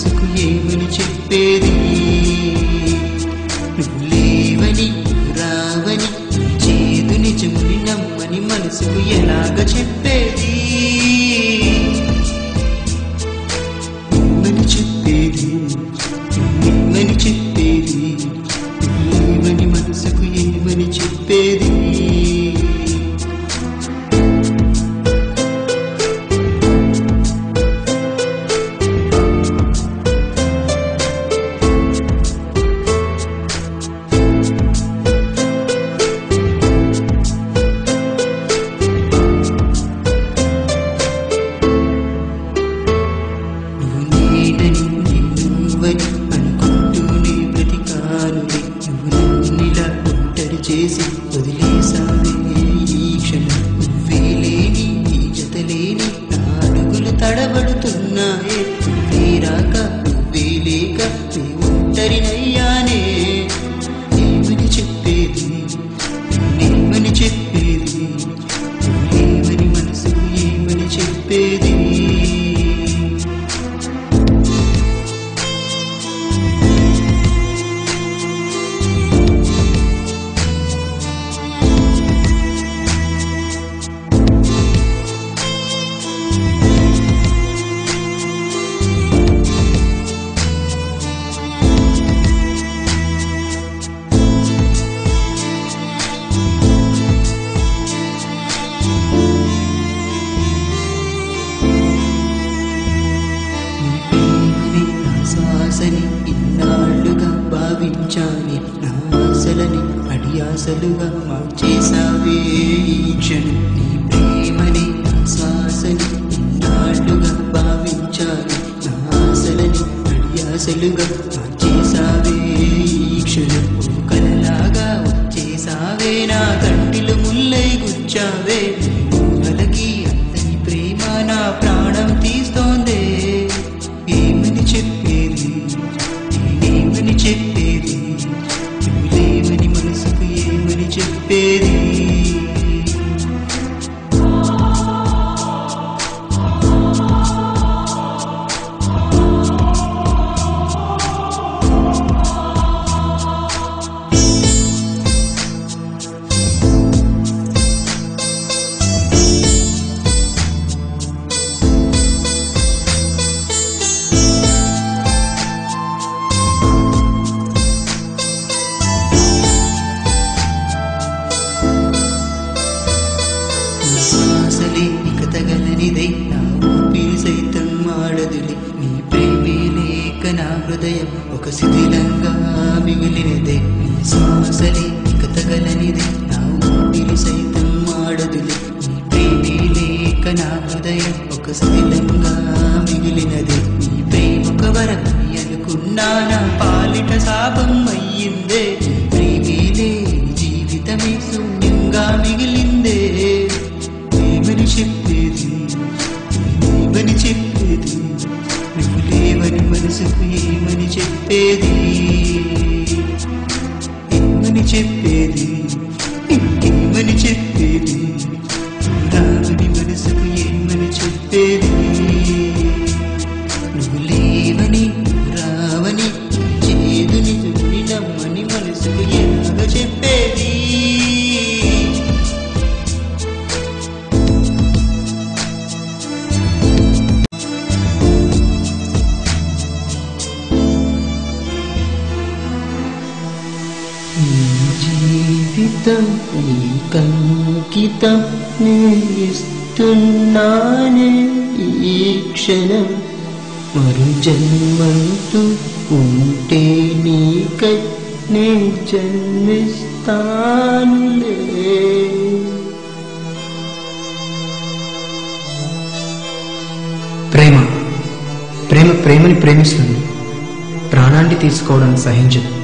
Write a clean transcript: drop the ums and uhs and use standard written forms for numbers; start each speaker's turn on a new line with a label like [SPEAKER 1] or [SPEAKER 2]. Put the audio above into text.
[SPEAKER 1] మనసుకు ఏమని చెప్పేది నువ్వు లేవని రావని చేదు నిజముని నమ్మని మనసుకు ఎలాగ చెప్పేది ఏమని చెప్పేది ఏమని చెప్పేది లేవని మనసుకు ఏమని చెప్పేది అనుకుంటూనే బ్రతికానులే నువ్వు నన్నిలా ఒంటరి చేసి వదిలేసావే ఈ క్షణం నువ్వే లేని ఈ జత లేని నా అడుగులు తడబడుతున్నాయే నువ్వే రాక నువ్వే లేక నీ ఒంటరినయ్యానే ఏమని చెప్పేది నేమని చెప్పేది లేవని మనసుకు ఏమని చెప్పేది శ్వాసని ఇన్నాళ్ళుగా భావించాని నా ఆశలని అడియాసలుగా మార్చేసావే ఈ క్షణం నీ ప్రేమని నా శ్వాసని ఇన్నాళ్ళుగా భావించాని నా ఆశలని అడియాసలుగా మార్చేసావే ఈ క్షణం కలలాగా వచ్చేసావే నా కంటిలో ముల్లై గుచ్చావే మూలకి అంతని ప్రేమ నా ప్రాణం తీస్తోందే ఏమని చెప్పేది నేనేమని చెప్పేది నువ్వు లేవని మనసుకు ఏమని చెప్పేది శ్వాసలే ఇక తగలనిదై నా ఊపిరి సైతం ఆడదులే నీ ప్రేమే లేక నా హృదయం ఒక శిథిలంగా మిగిలినదే నీ శ్వాసలే ఇక తగలనిదై నా ఊపిరి సైతం ఆడదులే నీ ప్రేమే లేక నా హృదయం ఒక శిథిలంగా మిగిలినదే నీ ప్రేమ ఒక వరమని అనుకున్నా నా పాలిట శాపం అయ్యిందే నీ ప్రేమే లేని జీవితమే శూన్యంగా మిగిలిందే ఏమని చెప్పేది ఏమని చెప్పేది నువ్వు లేవని మనసుకు ఏమని చెప్పేది ఏమని చెప్పేది ఇంకేమని చెప్పేది రావని మనసుకు ఏమని చెప్పేది నువ్వు లేవని రావని చేదు నిజుని నమ్మని మనసుకు ఎలాగ చెప్పేది జీవితం నీకంకితం నేస్తున్నానే ఈ క్షణం మరు జన్మంటూ ఉంటే నీకై నే జన్మిస్తానులే
[SPEAKER 2] ప్రేమ ప్రేమ ప్రేమని ప్రేమిస్తుంది ప్రాణాన్ని తీసుకోవడం సహించదు